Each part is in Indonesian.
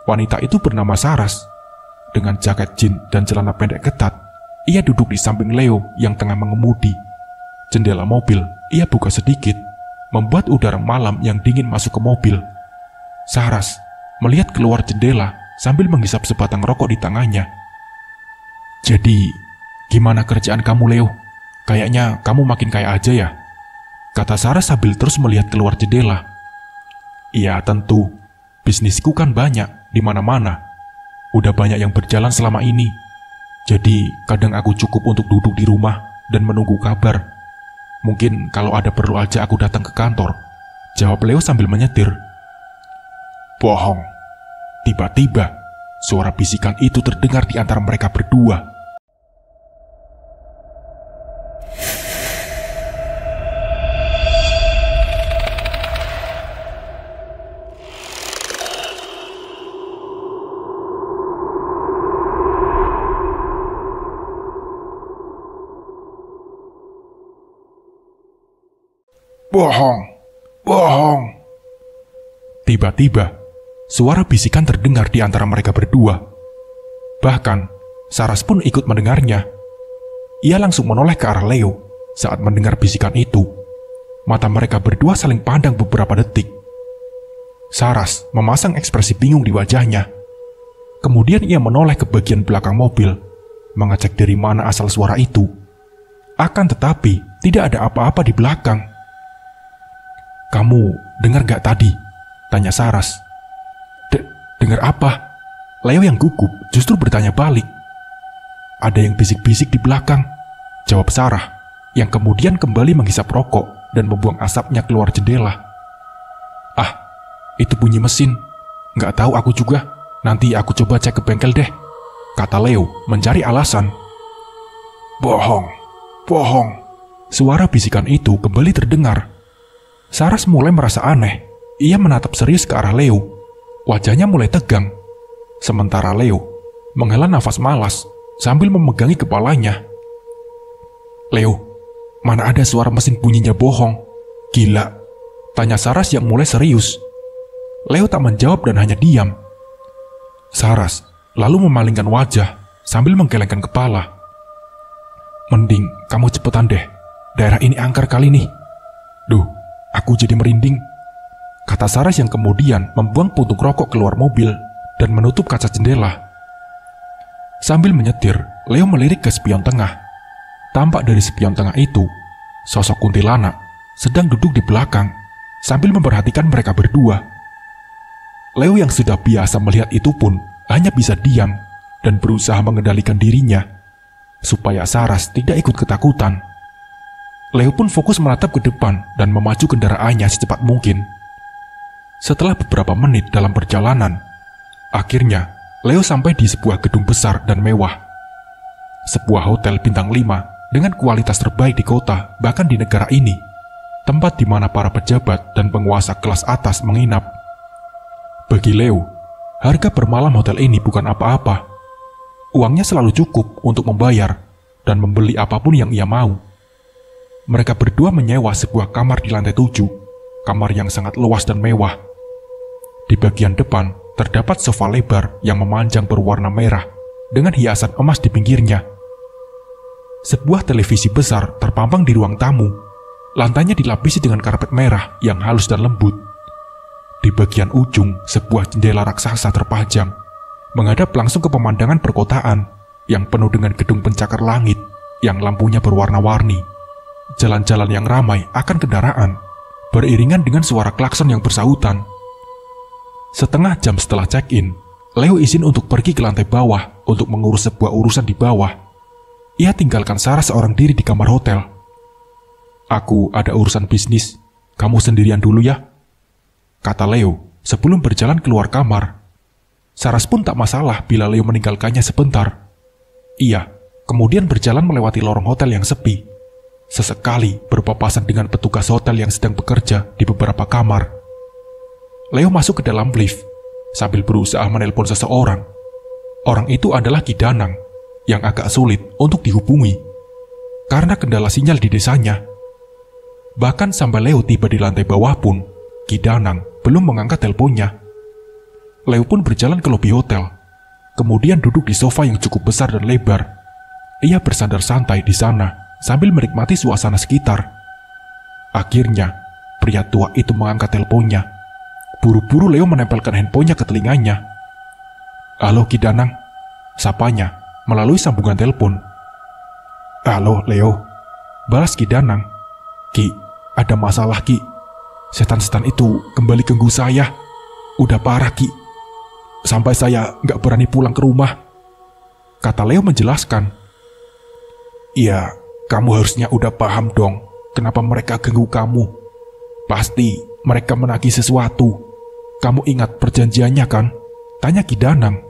Wanita itu bernama Saras. Dengan jaket jeans dan celana pendek ketat, ia duduk di samping Leo yang tengah mengemudi. Jendela mobil ia buka sedikit, membuat udara malam yang dingin masuk ke mobil. Saras melihat keluar jendela sambil menghisap sebatang rokok di tangannya. "Jadi, gimana kerjaan kamu, Leo? Kayaknya kamu makin kaya aja ya?" kata Saras sambil terus melihat keluar jendela. "Iya, tentu. Bisnisku kan banyak di mana-mana. Udah banyak yang berjalan selama ini. Jadi, kadang aku cukup untuk duduk di rumah dan menunggu kabar. Mungkin kalau ada perlu aja aku datang ke kantor," jawab Leo sambil menyetir. Bohong. Tiba-tiba, suara bisikan itu terdengar di antara mereka berdua. Bohong, bohong. Tiba-tiba, suara bisikan terdengar di antara mereka berdua. Bahkan, Saras pun ikut mendengarnya. Ia langsung menoleh ke arah Leo saat mendengar bisikan itu. Mata mereka berdua saling pandang beberapa detik. Saras memasang ekspresi bingung di wajahnya. Kemudian ia menoleh ke bagian belakang mobil, mengecek dari mana asal suara itu. Akan tetapi, tidak ada apa-apa di belakang. "Kamu dengar gak tadi?" tanya Saras. Dengar apa?" Leo yang gugup justru bertanya balik. "Ada yang bisik-bisik di belakang," jawab Sarah, yang kemudian kembali menghisap rokok dan membuang asapnya keluar jendela. "Ah, itu bunyi mesin. Gak tahu aku juga. Nanti aku coba cek ke bengkel deh," kata Leo mencari alasan. "Bohong, bohong." Suara bisikan itu kembali terdengar. Saras mulai merasa aneh. Ia menatap serius ke arah Leo. Wajahnya mulai tegang. Sementara Leo menghela nafas malas sambil memegangi kepalanya. "Leo, mana ada suara mesin bunyinya bohong? Gila," tanya Saras yang mulai serius. Leo tak menjawab dan hanya diam. Saras lalu memalingkan wajah sambil menggelengkan kepala. "Mending kamu cepetan deh. Daerah ini angker kali nih. Duh, aku jadi merinding," kata Saras yang kemudian membuang puntung rokok keluar mobil dan menutup kaca jendela. Sambil menyetir, Leo melirik ke spion tengah. Tampak dari spion tengah itu, sosok kuntilanak sedang duduk di belakang sambil memperhatikan mereka berdua. Leo yang sudah biasa melihat itu pun hanya bisa diam dan berusaha mengendalikan dirinya supaya Saras tidak ikut ketakutan. Leo pun fokus menatap ke depan dan memacu kendaraannya secepat mungkin. Setelah beberapa menit dalam perjalanan, akhirnya Leo sampai di sebuah gedung besar dan mewah. Sebuah hotel bintang 5 dengan kualitas terbaik di kota, bahkan di negara ini. Tempat di mana para pejabat dan penguasa kelas atas menginap. Bagi Leo, harga per malam hotel ini bukan apa-apa. Uangnya selalu cukup untuk membayar dan membeli apapun yang ia mau. Mereka berdua menyewa sebuah kamar di lantai 7, kamar yang sangat luas dan mewah. Di bagian depan terdapat sofa lebar yang memanjang berwarna merah dengan hiasan emas di pinggirnya. Sebuah televisi besar terpampang di ruang tamu. Lantainya dilapisi dengan karpet merah yang halus dan lembut. Di bagian ujung, sebuah jendela raksasa terpajang, menghadap langsung ke pemandangan perkotaan yang penuh dengan gedung pencakar langit yang lampunya berwarna-warni. Jalan-jalan yang ramai akan kendaraan, beriringan dengan suara klakson yang bersahutan. Setengah jam setelah check-in, Leo izin untuk pergi ke lantai bawah untuk mengurus sebuah urusan di bawah. Ia tinggalkan Sarah seorang diri di kamar hotel. "Aku ada urusan bisnis, kamu sendirian dulu ya," kata Leo sebelum berjalan keluar kamar. Saras pun tak masalah bila Leo meninggalkannya sebentar. Ia kemudian berjalan melewati lorong hotel yang sepi. Sesekali berpapasan dengan petugas hotel yang sedang bekerja di beberapa kamar. Leo masuk ke dalam lift sambil berusaha menelpon seseorang. Orang itu adalah Ki Danang yang agak sulit untuk dihubungi karena kendala sinyal di desanya. Bahkan sampai Leo tiba di lantai bawah pun, Ki Danang belum mengangkat teleponnya. Leo pun berjalan ke lobi hotel, kemudian duduk di sofa yang cukup besar dan lebar. Ia bersandar santai di sana sambil menikmati suasana sekitar. Akhirnya, pria tua itu mengangkat teleponnya. Buru-buru Leo menempelkan handphonenya ke telinganya. "Halo Ki Danang," sapanya melalui sambungan telepon. "Halo Leo," balas Ki Danang. "Ki, ada masalah Ki. Setan-setan itu kembali ganggu saya. Udah parah Ki. Sampai saya nggak berani pulang ke rumah," kata Leo menjelaskan. "Iya, kamu harusnya udah paham dong kenapa mereka ganggu kamu. Pasti mereka menagih sesuatu. Kamu ingat perjanjiannya kan?" tanya Ki Danang.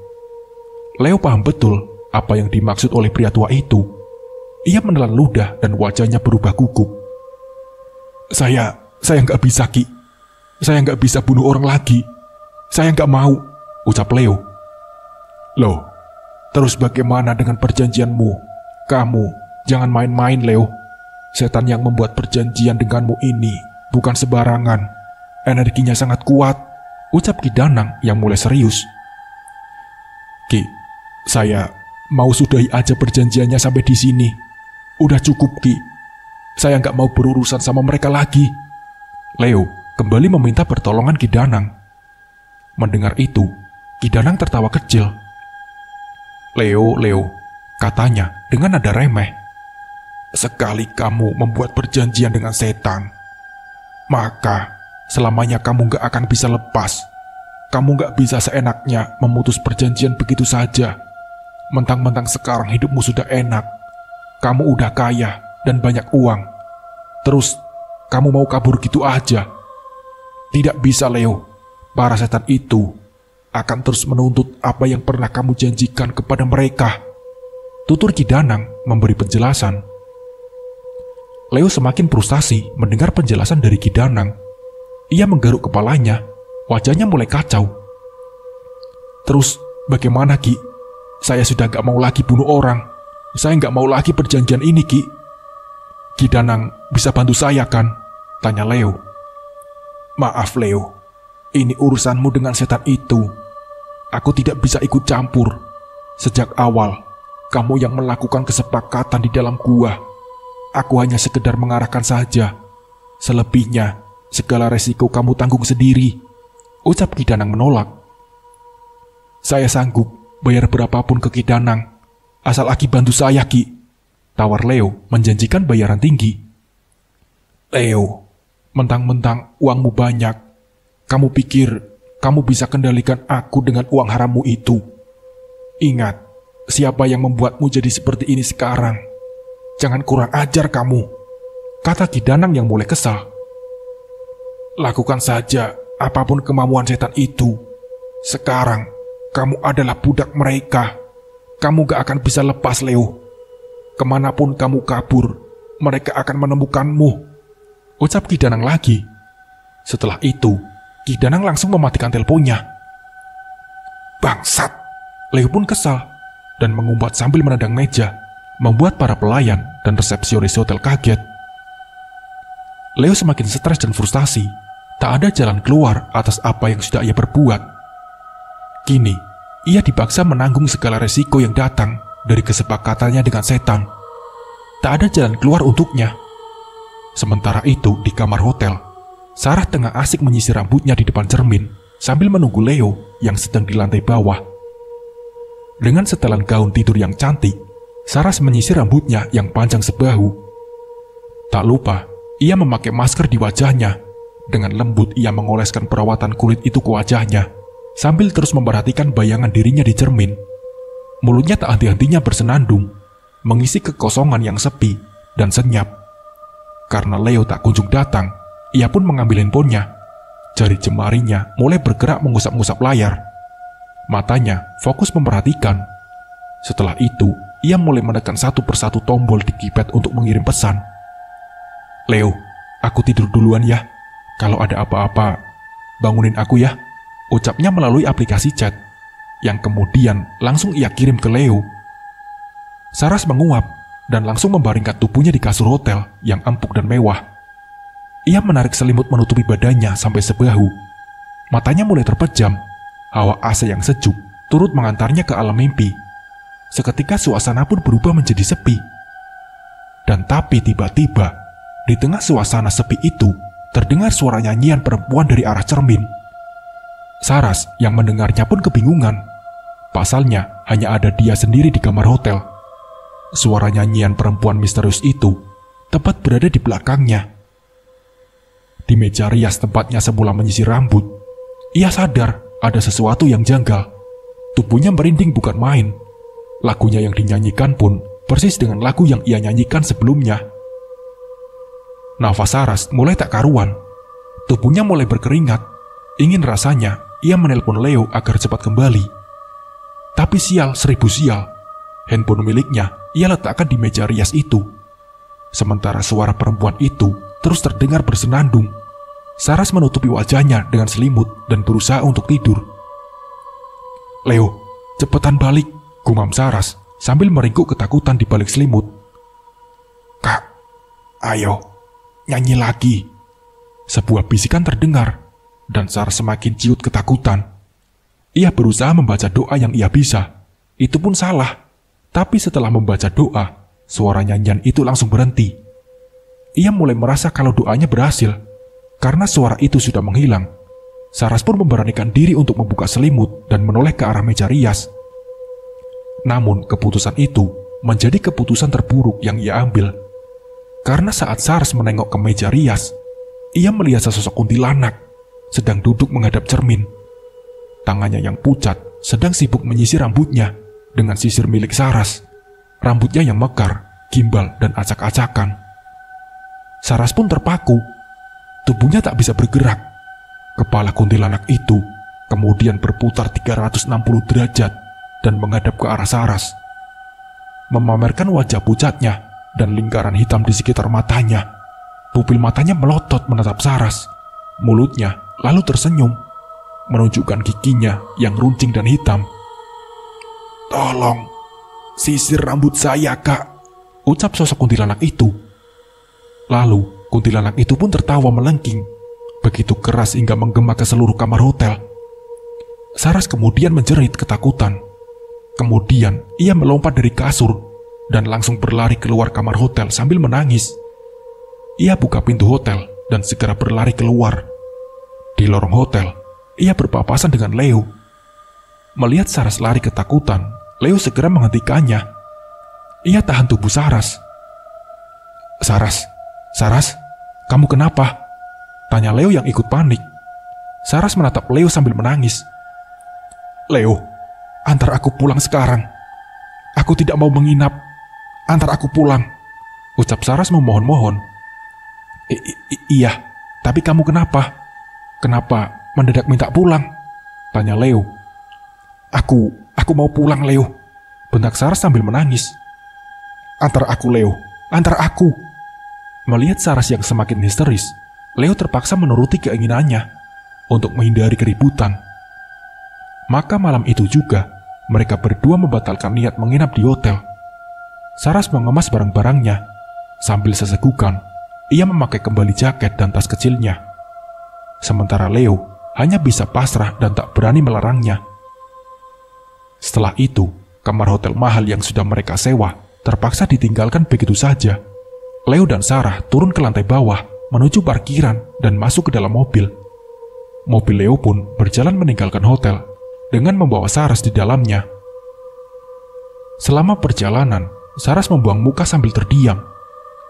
Leo paham betul apa yang dimaksud oleh pria tua itu. Ia menelan ludah dan wajahnya berubah gugup. Saya nggak bisa Ki. Saya nggak bisa bunuh orang lagi. Saya nggak mau," ucap Leo. "Loh, terus bagaimana dengan perjanjianmu? Kamu jangan main-main Leo. Setan yang membuat perjanjian denganmu ini bukan sembarangan. Energinya sangat kuat," ucap Ki Danang yang mulai serius. "Ki, saya mau sudahi aja perjanjiannya sampai di sini. Udah cukup Ki. Saya nggak mau berurusan sama mereka lagi." Leo kembali meminta pertolongan Ki Danang. Mendengar itu, Ki Danang tertawa kecil. Leo, katanya dengan nada remeh. "Sekali kamu membuat perjanjian dengan setan, maka selamanya kamu gak akan bisa lepas. Kamu gak bisa seenaknya memutus perjanjian begitu saja. Mentang-mentang sekarang hidupmu sudah enak. Kamu udah kaya dan banyak uang. Terus kamu mau kabur gitu aja? Tidak bisa Leo. Para setan itu akan terus menuntut apa yang pernah kamu janjikan kepada mereka," tutur Ki Danang memberi penjelasan. Leo semakin frustasi mendengar penjelasan dari Ki Danang. Ia menggaruk kepalanya, wajahnya mulai kacau. "Terus bagaimana Ki? Saya sudah gak mau lagi bunuh orang. Saya gak mau lagi perjanjian ini Ki. Ki Danang bisa bantu saya kan?" tanya Leo. "Maaf Leo, ini urusanmu dengan setan itu. Aku tidak bisa ikut campur. Sejak awal, kamu yang melakukan kesepakatan di dalam gua. Aku hanya sekedar mengarahkan saja. Selebihnya, segala resiko kamu tanggung sendiri," ucap Ki Danang menolak. "Saya sanggup bayar berapapun ke Ki Danang, asal Aki bantu saya Ki," tawar Leo menjanjikan bayaran tinggi. "Leo, mentang-mentang uangmu banyak, kamu pikir kamu bisa kendalikan aku dengan uang harammu itu? Ingat, siapa yang membuatmu jadi seperti ini sekarang? Jangan kurang ajar kamu," kata Ki Danang yang mulai kesal. "Lakukan saja apapun kemauan setan itu. Sekarang, kamu adalah budak mereka. Kamu gak akan bisa lepas Leo. Kemanapun kamu kabur, mereka akan menemukanmu," ucap Ki Danang lagi. Setelah itu, Ki Danang langsung mematikan teleponnya. "Bangsat!" Leo pun kesal dan mengumpat sambil menendang meja, membuat para pelayan dan resepsionis hotel kaget. Leo semakin stres dan frustasi. Tak ada jalan keluar atas apa yang sudah ia perbuat. Kini, ia dipaksa menanggung segala resiko yang datang dari kesepakatannya dengan setan. Tak ada jalan keluar untuknya. Sementara itu, di kamar hotel, Sarah tengah asik menyisir rambutnya di depan cermin sambil menunggu Leo yang sedang di lantai bawah. Dengan setelan gaun tidur yang cantik, Sarah menyisir rambutnya yang panjang sebahu. Tak lupa, ia memakai masker di wajahnya. Dengan lembut ia mengoleskan perawatan kulit itu ke wajahnya, sambil terus memperhatikan bayangan dirinya di cermin. Mulutnya tak henti-hentinya bersenandung, mengisi kekosongan yang sepi dan senyap. Karena Leo tak kunjung datang, ia pun mengambil handphonenya. Jari jemarinya mulai bergerak mengusap-ngusap layar. Matanya fokus memperhatikan. Setelah itu, ia mulai menekan satu persatu tombol di keypad untuk mengirim pesan. "Leo, aku tidur duluan ya. Kalau ada apa-apa, bangunin aku ya," ucapnya melalui aplikasi chat, yang kemudian langsung ia kirim ke Leo. Saras menguap dan langsung membaringkan tubuhnya di kasur hotel yang empuk dan mewah. Ia menarik selimut menutupi badannya sampai sebahu. Matanya mulai terpejam, Hawa AC yang sejuk turut mengantarnya ke alam mimpi. Seketika suasana pun berubah menjadi sepi. Dan tapi tiba-tiba, di tengah suasana sepi itu, terdengar suara nyanyian perempuan dari arah cermin. Saras yang mendengarnya pun kebingungan. Pasalnya hanya ada dia sendiri di kamar hotel. Suara nyanyian perempuan misterius itu tepat berada di belakangnya. Di meja rias tempatnya semula menyisir rambut, ia sadar ada sesuatu yang janggal. Tubuhnya merinding bukan main. Lagunya yang dinyanyikan pun persis dengan lagu yang ia nyanyikan sebelumnya. Nafas Saras mulai tak karuan. Tubuhnya mulai berkeringat. Ingin rasanya ia menelpon Leo agar cepat kembali. Tapi sial 1000 sial. Handphone miliknya ia letakkan di meja rias itu. Sementara suara perempuan itu terus terdengar bersenandung. Saras menutupi wajahnya dengan selimut dan berusaha untuk tidur. "Leo, cepetan balik," gumam Saras sambil meringkuk ketakutan di balik selimut. "Kak, ayo, nyanyi lagi." Sebuah bisikan terdengar dan Saras semakin ciut ketakutan. Ia berusaha membaca doa yang ia bisa. Itu pun salah. Tapi setelah membaca doa, suara nyanyian itu langsung berhenti. Ia mulai merasa kalau doanya berhasil. Karena suara itu sudah menghilang, Saras pun memberanikan diri untuk membuka selimut dan menoleh ke arah meja rias. Namun keputusan itu menjadi keputusan terburuk yang ia ambil. Karena saat Saras menengok ke meja rias, ia melihat sesosok kuntilanak sedang duduk menghadap cermin. Tangannya yang pucat sedang sibuk menyisir rambutnya dengan sisir milik Saras. Rambutnya yang mekar, gimbal, dan acak-acakan. Saras pun terpaku. Tubuhnya tak bisa bergerak. Kepala kuntilanak itu kemudian berputar 360 derajat dan menghadap ke arah Saras. Memamerkan wajah pucatnya dan lingkaran hitam di sekitar matanya. Pupil matanya melotot menatap Saras. Mulutnya lalu tersenyum, menunjukkan giginya yang runcing dan hitam. "Tolong, sisir rambut saya, Kak," ucap sosok kuntilanak itu. Lalu kuntilanak itu pun tertawa melengking, begitu keras hingga menggema ke seluruh kamar hotel. Saras kemudian menjerit ketakutan. Kemudian ia melompat dari kasur dan langsung berlari keluar kamar hotel sambil menangis. Ia buka pintu hotel dan segera berlari keluar. Di lorong hotel, ia berpapasan dengan Leo. Melihat Saras lari ketakutan, Leo segera menghentikannya. Ia tahan tubuh Saras. Saras, kamu kenapa?" tanya Leo yang ikut panik. Saras menatap Leo sambil menangis. "Leo, antar aku pulang sekarang. Aku tidak mau menginap. Antar aku pulang," ucap Saras memohon-mohon. Iya, tapi kamu kenapa? Kenapa mendadak minta pulang?" tanya Leo. Aku mau pulang, Leo," bentak Saras sambil menangis. "Antar aku, Leo, antar aku." Melihat Saras yang semakin histeris, Leo terpaksa menuruti keinginannya untuk menghindari keributan. Maka malam itu juga, mereka berdua membatalkan niat menginap di hotel. Saras mengemas barang-barangnya. Sambil sesegukan, ia memakai kembali jaket dan tas kecilnya. Sementara Leo hanya bisa pasrah dan tak berani melarangnya. Setelah itu, kamar hotel mahal yang sudah mereka sewa terpaksa ditinggalkan begitu saja. Leo dan Sarah turun ke lantai bawah menuju parkiran dan masuk ke dalam mobil. Mobil Leo pun berjalan meninggalkan hotel dengan membawa Saras di dalamnya. Selama perjalanan, Saras membuang muka sambil terdiam,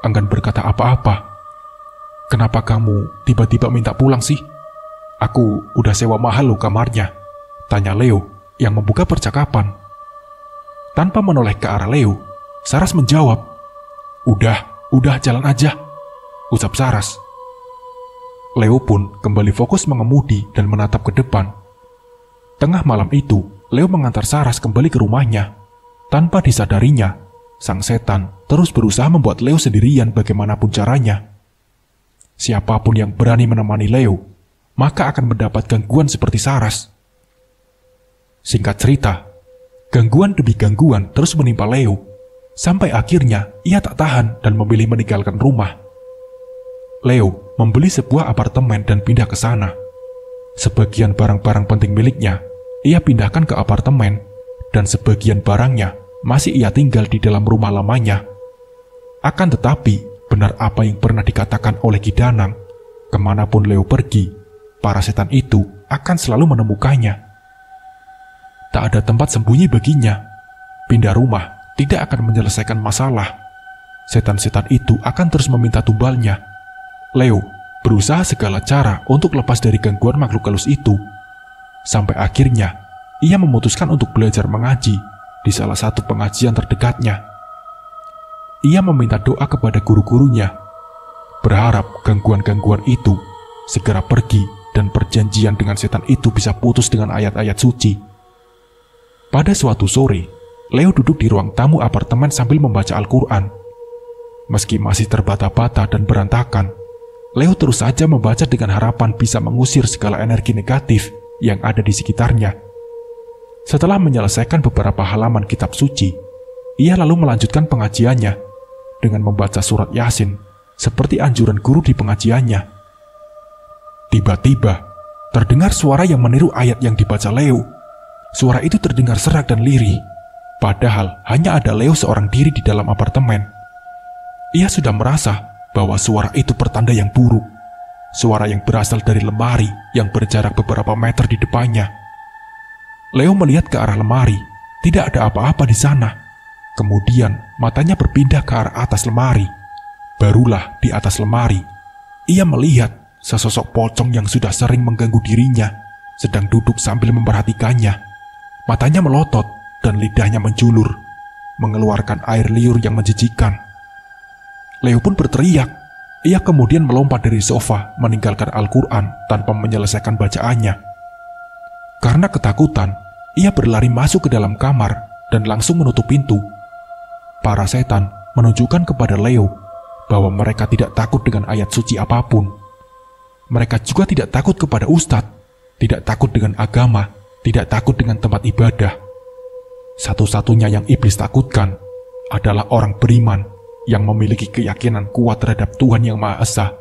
enggan berkata apa-apa. "Kenapa kamu tiba-tiba minta pulang sih? Aku udah sewa mahal loh kamarnya," tanya Leo yang membuka percakapan. Tanpa menoleh ke arah Leo, Saras menjawab, Udah jalan aja," ucap Saras. Leo pun kembali fokus mengemudi dan menatap ke depan. Tengah malam itu, Leo mengantar Saras kembali ke rumahnya. Tanpa disadarinya, sang setan terus berusaha membuat Leo sendirian bagaimanapun caranya. Siapapun yang berani menemani Leo, maka akan mendapat gangguan seperti Saras. Singkat cerita, gangguan demi gangguan terus menimpa Leo, sampai akhirnya ia tak tahan dan memilih meninggalkan rumah. Leo membeli sebuah apartemen dan pindah ke sana. Sebagian barang-barang penting miliknya ia pindahkan ke apartemen dan sebagian barangnya masih ia tinggal di dalam rumah lamanya. Akan tetapi, benar apa yang pernah dikatakan oleh Ki Danang, kemanapun Leo pergi, para setan itu akan selalu menemukannya. Tak ada tempat sembunyi baginya. Pindah rumah tidak akan menyelesaikan masalah. Setan-setan itu akan terus meminta tumbalnya. Leo berusaha segala cara untuk lepas dari gangguan makhluk halus itu. Sampai akhirnya, ia memutuskan untuk belajar mengaji di salah satu pengajian terdekatnya. Ia meminta doa kepada guru-gurunya, berharap gangguan-gangguan itu segera pergi dan perjanjian dengan setan itu bisa putus dengan ayat-ayat suci. Pada suatu sore, Leo duduk di ruang tamu apartemen sambil membaca Al-Quran. Meski masih terbata-bata dan berantakan, Leo terus saja membaca dengan harapan bisa mengusir segala energi negatif yang ada di sekitarnya. Setelah menyelesaikan beberapa halaman kitab suci, ia lalu melanjutkan pengajiannya dengan membaca surat Yasin seperti anjuran guru di pengajiannya. Tiba-tiba, terdengar suara yang meniru ayat yang dibaca Leo. Suara itu terdengar serak dan lirih, padahal hanya ada Leo seorang diri di dalam apartemen. Ia sudah merasa bahwa suara itu pertanda yang buruk. Suara yang berasal dari lemari yang berjarak beberapa meter di depannya. Leo melihat ke arah lemari, tidak ada apa-apa di sana. Kemudian matanya berpindah ke arah atas lemari. Barulah di atas lemari, ia melihat sesosok pocong yang sudah sering mengganggu dirinya sedang duduk sambil memperhatikannya. Matanya melotot dan lidahnya menjulur, mengeluarkan air liur yang menjijikan. Leo pun berteriak. Ia kemudian melompat dari sofa, meninggalkan Al-Quran tanpa menyelesaikan bacaannya. Karena ketakutan, ia berlari masuk ke dalam kamar dan langsung menutup pintu. Para setan menunjukkan kepada Leo bahwa mereka tidak takut dengan ayat suci apapun. Mereka juga tidak takut kepada ustadz, tidak takut dengan agama, tidak takut dengan tempat ibadah. Satu-satunya yang iblis takutkan adalah orang beriman yang memiliki keyakinan kuat terhadap Tuhan Yang Maha Esa.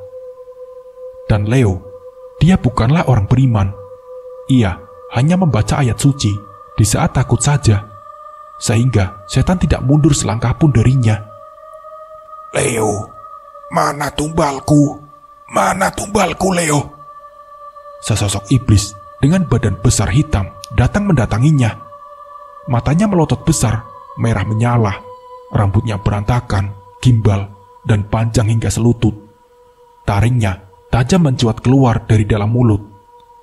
Dan Leo, dia bukanlah orang beriman. Ia hanya membaca ayat suci di saat takut saja, sehingga setan tidak mundur selangkah pun darinya. Leo, mana tumbalku? Mana tumbalku, Leo? Sesosok iblis dengan badan besar hitam datang mendatanginya. Matanya melotot besar, merah menyala, rambutnya berantakan, gimbal, dan panjang hingga selutut. Taringnya tajam mencuat keluar dari dalam mulut.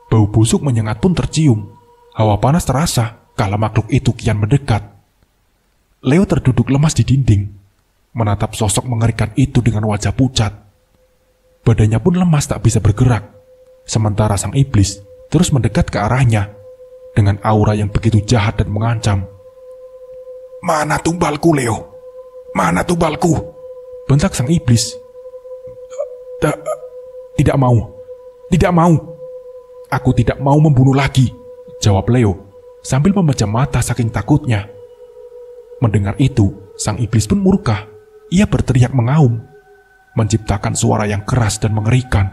Bau busuk menyengat pun tercium. Hawa panas terasa kala makhluk itu kian mendekat. Leo terduduk lemas di dinding, menatap sosok mengerikan itu dengan wajah pucat. Badannya pun lemas tak bisa bergerak, sementara sang iblis terus mendekat ke arahnya dengan aura yang begitu jahat dan mengancam. Mana tumbalku, Leo? Mana tumbalku? Bentak sang iblis. Tidak mau. Tidak mau. Aku tidak mau membunuh lagi, jawab Leo sambil memejam mata saking takutnya. Mendengar itu, sang iblis pun murka. Ia berteriak mengaum, menciptakan suara yang keras dan mengerikan.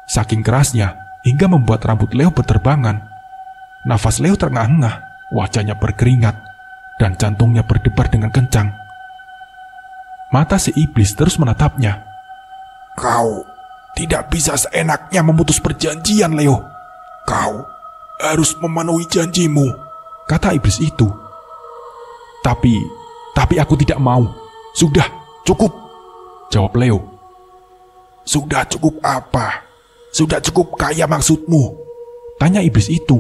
Saking kerasnya, hingga membuat rambut Leo berterbangan. Nafas Leo terengah-engah, wajahnya berkeringat, dan jantungnya berdebar dengan kencang. Mata si iblis terus menatapnya. Kau tidak bisa seenaknya memutus perjanjian, Leo. Kau harus memenuhi janjimu, kata iblis itu. Tapi aku tidak mau. Sudah, cukup, jawab Leo. Sudah cukup apa? Sudah cukup kaya maksudmu? Tanya iblis itu.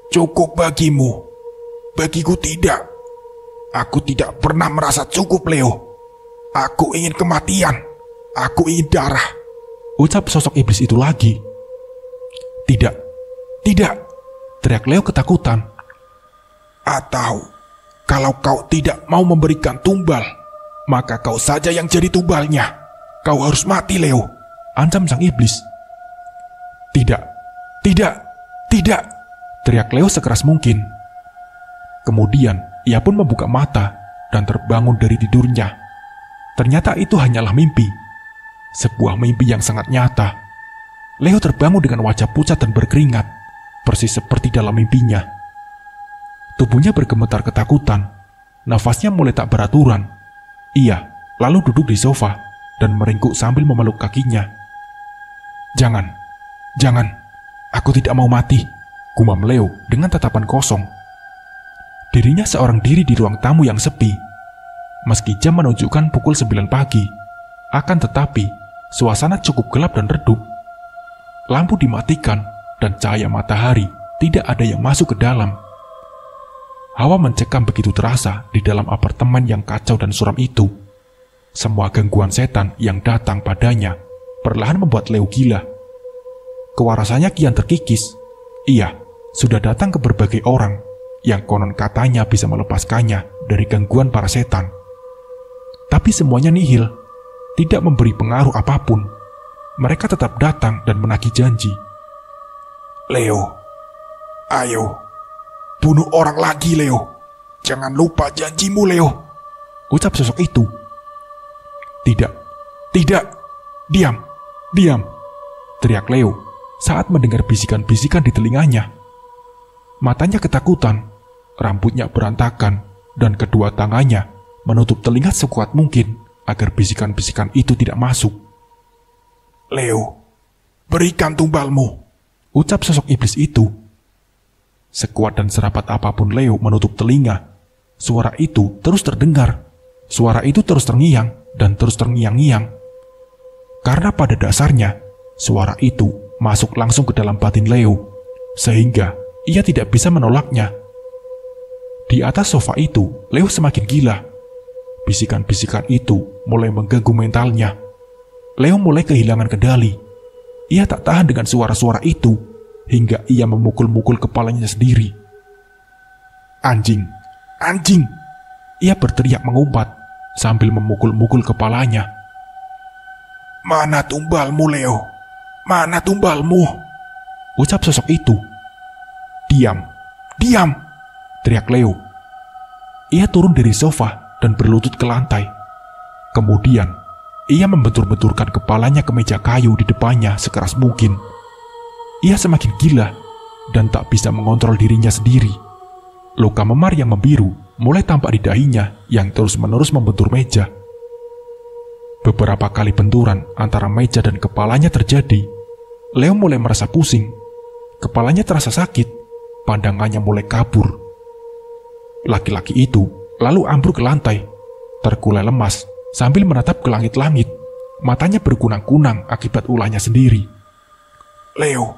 Cukup bagimu, bagiku tidak. Aku tidak pernah merasa cukup, Leo. Aku ingin kematian. Aku ingin darah, ucap sosok iblis itu lagi. Tidak, teriak Leo ketakutan. Atau, kalau kau tidak mau memberikan tumbal, maka kau saja yang jadi tumbalnya. Kau harus mati, Leo, ancam sang iblis. Tidak, teriak Leo sekeras mungkin. Kemudian, ia pun membuka mata dan terbangun dari tidurnya. Ternyata itu hanyalah mimpi. Sebuah mimpi yang sangat nyata. Leo terbangun dengan wajah pucat dan berkeringat. persis seperti dalam mimpinya. Tubuhnya bergemetar ketakutan, nafasnya mulai tak beraturan. Ia lalu duduk di sofa dan meringkuk sambil memeluk kakinya. Jangan, aku tidak mau mati, gumam Leo dengan tatapan kosong. Dirinya seorang diri di ruang tamu yang sepi. Meski jam menunjukkan pukul 9 pagi, akan tetapi suasana cukup gelap dan redup. Lampu dimatikan dan cahaya matahari tidak ada yang masuk ke dalam. Hawa mencekam begitu terasa di dalam apartemen yang kacau dan suram itu. Semua gangguan setan yang datang padanya perlahan membuat Leo gila. Kewarasannya kian terkikis. Ia sudah datang ke berbagai orang yang konon katanya bisa melepaskannya dari gangguan para setan. Tapi semuanya nihil, tidak memberi pengaruh apapun. Mereka tetap datang dan menagih janji. Leo, ayo, bunuh orang lagi Leo. Jangan lupa janjimu Leo, ucap sosok itu. Tidak, diam, teriak Leo saat mendengar bisikan-bisikan di telinganya. Matanya ketakutan, rambutnya berantakan, dan kedua tangannya menutup telinga sekuat mungkin agar bisikan-bisikan itu tidak masuk. Leo, berikan tumbalmu, ucap sosok iblis itu. Sekuat dan serapat apapun Leo menutup telinga, suara itu terus terdengar. Suara itu terus terngiang dan terus terngiang-ngiang. Karena pada dasarnya, suara itu masuk langsung ke dalam batin Leo, sehingga ia tidak bisa menolaknya. Di atas sofa itu, Leo semakin gila. Bisikan-bisikan itu mulai mengganggu mentalnya. Leo mulai kehilangan kendali. Ia tak tahan dengan suara-suara itu, hingga ia memukul-mukul kepalanya sendiri. Anjing! Ia berteriak mengumpat sambil memukul-mukul kepalanya. Mana tumbalmu Leo? Mana tumbalmu? Ucap sosok itu. Diam! Teriak Leo. Ia turun dari sofa dan berlutut ke lantai. Kemudian, ia membentur-benturkan kepalanya ke meja kayu di depannya sekeras mungkin. Ia semakin gila dan tak bisa mengontrol dirinya sendiri. Luka memar yang membiru mulai tampak di dahinya yang terus-menerus membentur meja. Beberapa kali benturan antara meja dan kepalanya terjadi. Leo mulai merasa pusing. Kepalanya terasa sakit, pandangannya mulai kabur. Laki-laki itu lalu ambruk ke lantai, terkulai lemas sambil menatap ke langit-langit. Matanya berkunang-kunang akibat ulahnya sendiri. Leo,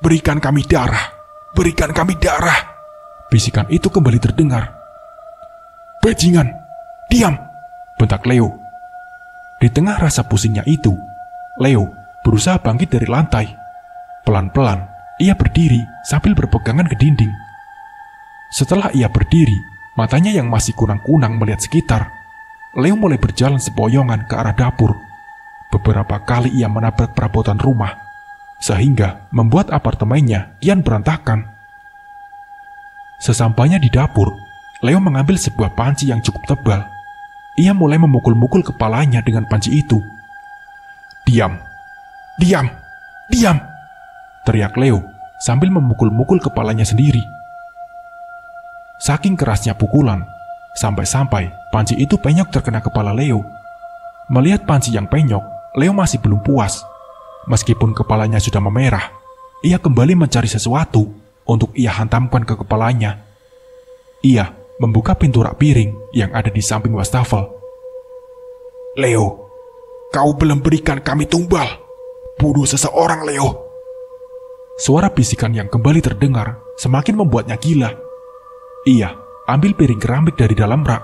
berikan kami darah, bisikan itu kembali terdengar. Bajingan, diam, bentak Leo. Di tengah rasa pusingnya itu, Leo berusaha bangkit dari lantai. Pelan-pelan, ia berdiri sambil berpegangan ke dinding. Setelah ia berdiri, matanya yang masih kunang-kunang melihat sekitar, Leo mulai berjalan sempoyongan ke arah dapur. Beberapa kali ia menabrak perabotan rumah, sehingga membuat apartemennya kian berantakan. Sesampainya di dapur, Leo mengambil sebuah panci yang cukup tebal. Ia mulai memukul-mukul kepalanya dengan panci itu. Diam! Teriak Leo sambil memukul-mukul kepalanya sendiri. Saking kerasnya pukulan, sampai-sampai panci itu penyok terkena kepala Leo. Melihat panci yang penyok, Leo masih belum puas. Meskipun kepalanya sudah memerah, ia kembali mencari sesuatu untuk ia hantamkan ke kepalanya. Ia membuka pintu rak piring yang ada di samping wastafel. Leo, kau belum berikan kami tumbal. Bunuh seseorang Leo. Suara bisikan yang kembali terdengar semakin membuatnya gila. Ia ambil piring keramik dari dalam rak.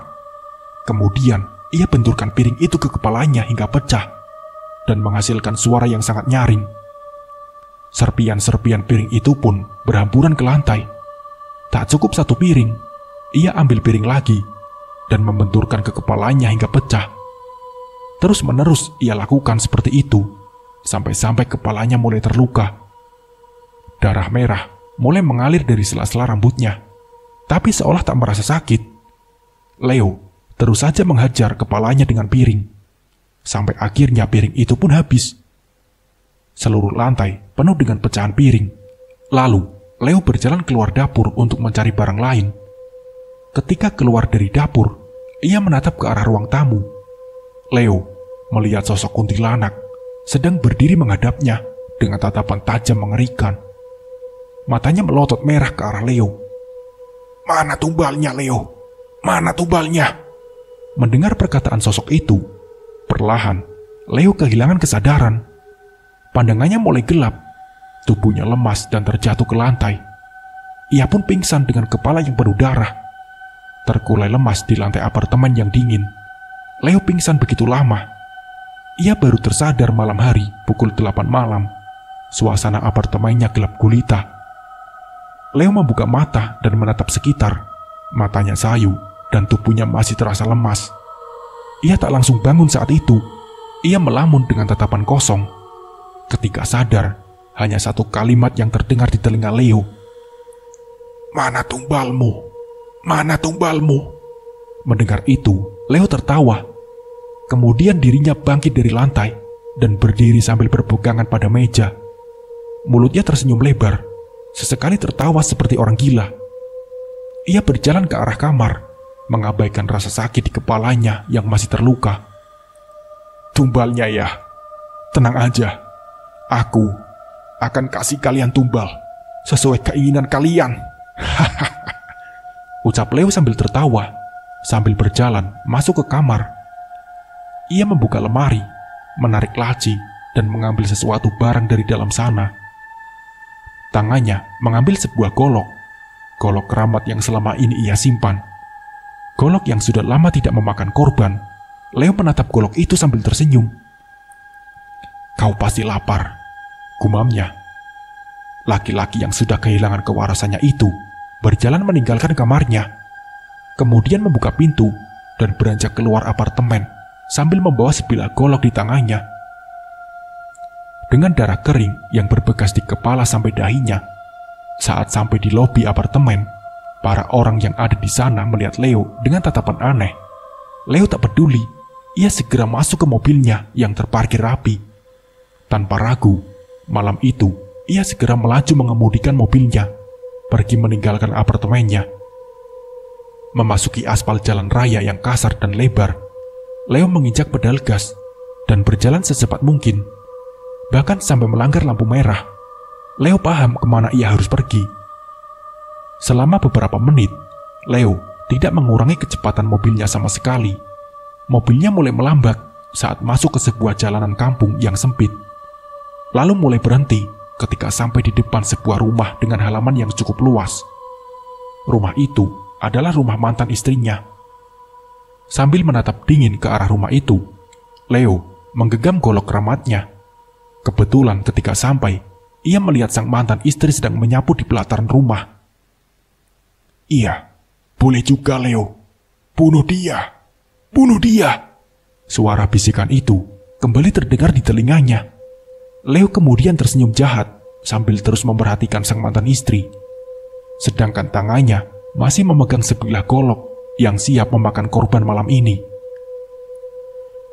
Kemudian, ia benturkan piring itu ke kepalanya hingga pecah dan menghasilkan suara yang sangat nyaring. Serpian-serpian piring itu pun berhamburan ke lantai. Tak cukup satu piring, ia ambil piring lagi dan membenturkan ke kepalanya hingga pecah. Terus-menerus ia lakukan seperti itu, sampai-sampai kepalanya mulai terluka. Darah merah mulai mengalir dari sela-sela rambutnya. Tapi seolah tak merasa sakit, Leo terus saja menghajar kepalanya dengan piring. Sampai akhirnya piring itu pun habis. Seluruh lantai penuh dengan pecahan piring. Lalu Leo berjalan keluar dapur untuk mencari barang lain. Ketika keluar dari dapur, ia menatap ke arah ruang tamu. Leo melihat sosok kuntilanak sedang berdiri menghadapnya dengan tatapan tajam mengerikan. Matanya melotot merah ke arah Leo. Mana tumbalnya, Leo? Mana tumbalnya? Mendengar perkataan sosok itu, perlahan Leo kehilangan kesadaran. Pandangannya mulai gelap, tubuhnya lemas dan terjatuh ke lantai. Ia pun pingsan dengan kepala yang penuh darah. Terkulai lemas di lantai apartemen yang dingin. Leo pingsan begitu lama. Ia baru tersadar malam hari pukul 8 malam. Suasana apartemennya gelap gulita. Leo membuka mata dan menatap sekitar. Matanya sayu dan tubuhnya masih terasa lemas. Ia tak langsung bangun saat itu. Ia melamun dengan tatapan kosong. Ketika sadar, hanya satu kalimat yang terdengar di telinga Leo. Mana tumbalmu? Mana tumbalmu? Mendengar itu, Leo tertawa. Kemudian dirinya bangkit dari lantai dan berdiri sambil berpegangan pada meja. Mulutnya tersenyum lebar, sesekali tertawa seperti orang gila. Ia berjalan ke arah kamar, mengabaikan rasa sakit di kepalanya yang masih terluka. Tumbalnya ya. Tenang aja. Aku akan kasih kalian tumbal sesuai keinginan kalian. Ucap Leo sambil tertawa, sambil berjalan masuk ke kamar. Ia membuka lemari, menarik laci, dan mengambil sesuatu barang dari dalam sana. Tangannya mengambil sebuah golok keramat yang selama ini ia simpan. Golok yang sudah lama tidak memakan korban. Leo menatap golok itu sambil tersenyum. Kau pasti lapar, gumamnya. Laki-laki yang sudah kehilangan kewarasannya itu berjalan meninggalkan kamarnya, kemudian membuka pintu dan beranjak keluar apartemen sambil membawa sebilah golok di tangannya. Dengan darah kering yang berbekas di kepala sampai dahinya, saat sampai di lobi apartemen, para orang yang ada di sana melihat Leo dengan tatapan aneh. Leo tak peduli, ia segera masuk ke mobilnya yang terparkir rapi. Tanpa ragu, malam itu ia segera melaju mengemudikan mobilnya, pergi meninggalkan apartemennya. Memasuki aspal jalan raya yang kasar dan lebar, Leo menginjak pedal gas dan berjalan secepat mungkin, bahkan sampai melanggar lampu merah. Leo paham kemana ia harus pergi. Selama beberapa menit, Leo tidak mengurangi kecepatan mobilnya sama sekali. Mobilnya mulai melambat saat masuk ke sebuah jalanan kampung yang sempit. Lalu mulai berhenti ketika sampai di depan sebuah rumah dengan halaman yang cukup luas. Rumah itu adalah rumah mantan istrinya. Sambil menatap dingin ke arah rumah itu, Leo menggenggam golok keramatnya. Kebetulan ketika sampai, ia melihat sang mantan istri sedang menyapu di pelataran rumah. Iya, boleh juga Leo. Bunuh dia. Bunuh dia. Suara bisikan itu kembali terdengar di telinganya. Leo kemudian tersenyum jahat sambil terus memperhatikan sang mantan istri. Sedangkan tangannya masih memegang sebilah golok yang siap memakan korban malam ini.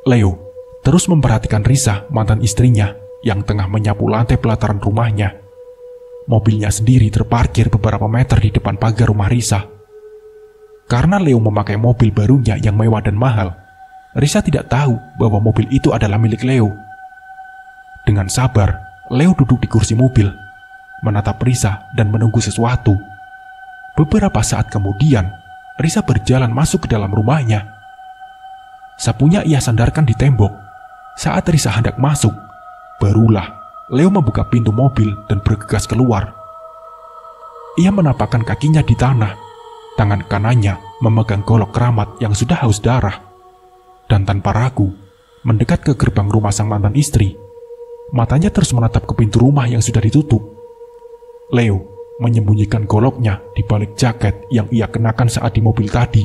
Leo terus memperhatikan Risa, mantan istrinya, yang tengah menyapu lantai pelataran rumahnya. Mobilnya sendiri terparkir beberapa meter di depan pagar rumah Risa. Karena Leo memakai mobil barunya yang mewah dan mahal, Risa tidak tahu bahwa mobil itu adalah milik Leo. Dengan sabar, Leo duduk di kursi mobil, menatap Risa dan menunggu sesuatu. Beberapa saat kemudian, Risa berjalan masuk ke dalam rumahnya. Sapunya ia sandarkan di tembok. Saat Risa hendak masuk, barulah Leo membuka pintu mobil dan bergegas keluar. Ia menapakkan kakinya di tanah. Tangan kanannya memegang golok keramat yang sudah haus darah. Dan tanpa ragu, mendekat ke gerbang rumah sang mantan istri. Matanya terus menatap ke pintu rumah yang sudah ditutup. Leo menyembunyikan goloknya di balik jaket yang ia kenakan saat di mobil tadi.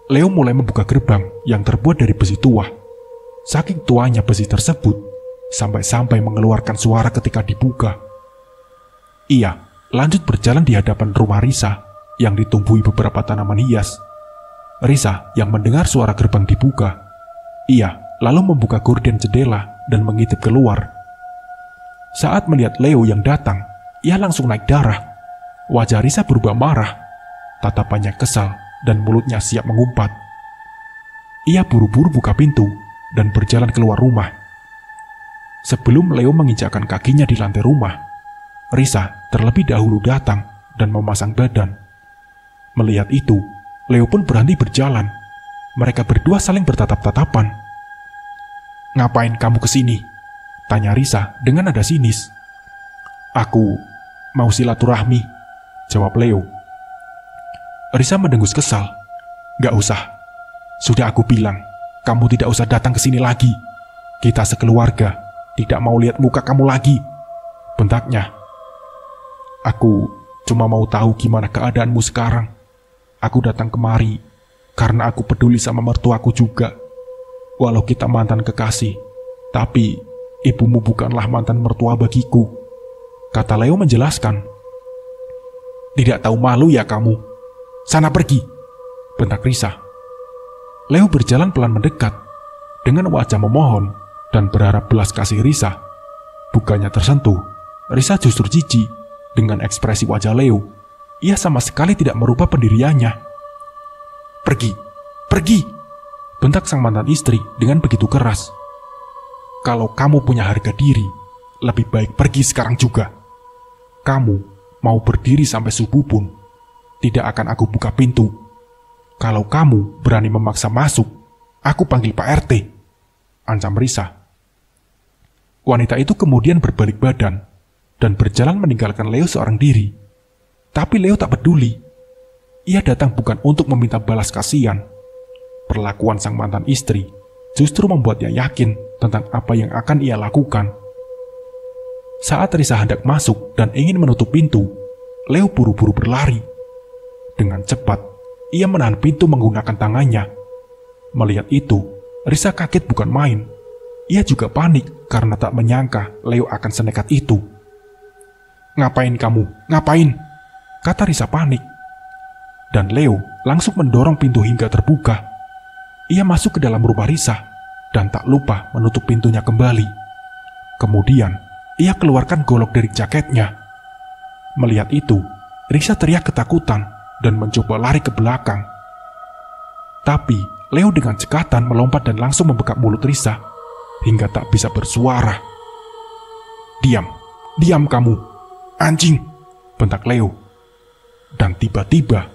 Leo mulai membuka gerbang yang terbuat dari besi tua. Saking tuanya besi tersebut, sampai-sampai mengeluarkan suara ketika dibuka. Ia lanjut berjalan di hadapan rumah Risa yang ditumbuhi beberapa tanaman hias. Risa yang mendengar suara gerbang dibuka, ia lalu membuka gorden jendela dan mengintip keluar. Saat melihat Leo yang datang, ia langsung naik darah. Wajah Risa berubah marah, tatapannya kesal dan mulutnya siap mengumpat. Ia buru-buru buka pintu dan berjalan keluar rumah. Sebelum Leo menginjakkan kakinya di lantai rumah, Risa terlebih dahulu datang dan memasang badan. Melihat itu, Leo pun berhenti berjalan. Mereka berdua saling bertatap-tatapan. "Ngapain kamu kesini?" tanya Risa dengan nada sinis. "Aku mau silaturahmi," jawab Leo. Risa mendengus kesal. "Gak usah. Sudah aku bilang, kamu tidak usah datang ke sini lagi. Kita sekeluarga tidak mau lihat muka kamu lagi," bentaknya. "Aku cuma mau tahu gimana keadaanmu sekarang. Aku datang kemari karena aku peduli sama mertuaku juga. Walau kita mantan kekasih, tapi ibumu bukanlah mantan mertua bagiku," kata Leo menjelaskan. "Tidak tahu malu ya kamu? Sana pergi," bentak Risa. Leo berjalan pelan mendekat, dengan wajah memohon dan berharap belas kasih Risa. Bukannya tersentuh, Risa justru jijik dengan ekspresi wajah Leo. Ia sama sekali tidak merubah pendiriannya. "Pergi, pergi!" bentak sang mantan istri dengan begitu keras. "Kalau kamu punya harga diri, lebih baik pergi sekarang juga. Kamu mau berdiri sampai subuh pun, tidak akan aku buka pintu. Kalau kamu berani memaksa masuk, aku panggil Pak RT," ancam Risa. Wanita itu kemudian berbalik badan dan berjalan meninggalkan Leo seorang diri. Tapi Leo tak peduli. Ia datang bukan untuk meminta balas kasihan. Perlakuan sang mantan istri justru membuatnya yakin tentang apa yang akan ia lakukan. Saat Risa hendak masuk dan ingin menutup pintu, Leo buru-buru berlari. Dengan cepat, ia menahan pintu menggunakan tangannya. Melihat itu, Risa kaget bukan main. Ia juga panik karena tak menyangka Leo akan senekat itu. "Ngapain kamu? Ngapain?" kata Risa panik. Dan Leo langsung mendorong pintu hingga terbuka. Ia masuk ke dalam rumah Risa dan tak lupa menutup pintunya kembali. Kemudian, ia keluarkan golok dari jaketnya. Melihat itu, Risa teriak ketakutan dan mencoba lari ke belakang. Tapi, Leo dengan cekatan melompat dan langsung membekap mulut Risa hingga tak bisa bersuara. "Diam, diam kamu, anjing!" bentak Leo. Dan tiba-tiba